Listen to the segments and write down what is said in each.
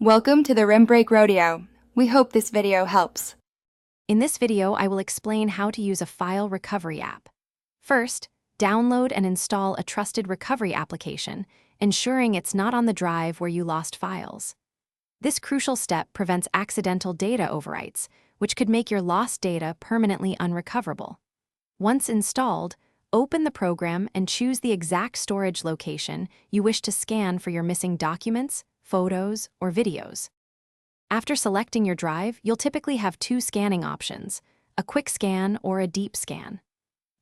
Welcome to the Rim Break Rodeo. We hope this video helps. In this video, I will explain how to use a file recovery app. First, download and install a trusted recovery application, ensuring it's not on the drive where you lost files. This crucial step prevents accidental data overwrites, which could make your lost data permanently unrecoverable. Once installed, open the program and choose the exact storage location you wish to scan for your missing documents, photos, or videos. After selecting your drive, you'll typically have two scanning options, a quick scan or a deep scan.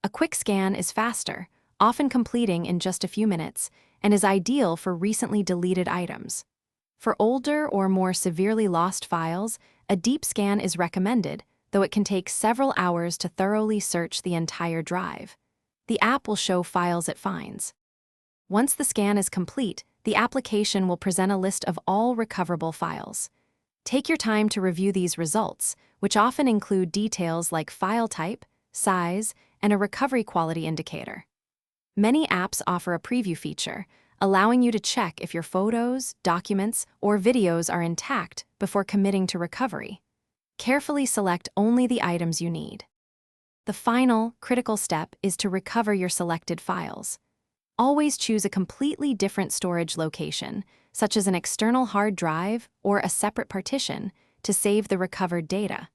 A quick scan is faster, often completing in just a few minutes, and is ideal for recently deleted items. For older or more severely lost files, a deep scan is recommended, though it can take several hours to thoroughly search the entire drive. The app will show files it finds. Once the scan is complete, the application will present a list of all recoverable files. Take your time to review these results, which often include details like file type, size, and a recovery quality indicator. Many apps offer a preview feature, allowing you to check if your photos, documents, or videos are intact before committing to recovery. Carefully select only the items you need. The final, critical step is to recover your selected files. Always choose a completely different storage location, such as an external hard drive or a separate partition, to save the recovered data.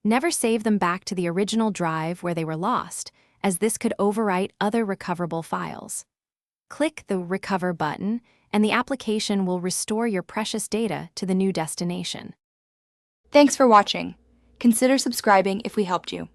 Never save them back to the original drive where they were lost, as this could overwrite other recoverable files. Click the Recover button, and the application will restore your precious data to the new destination. Thanks for watching. Consider subscribing if we helped you.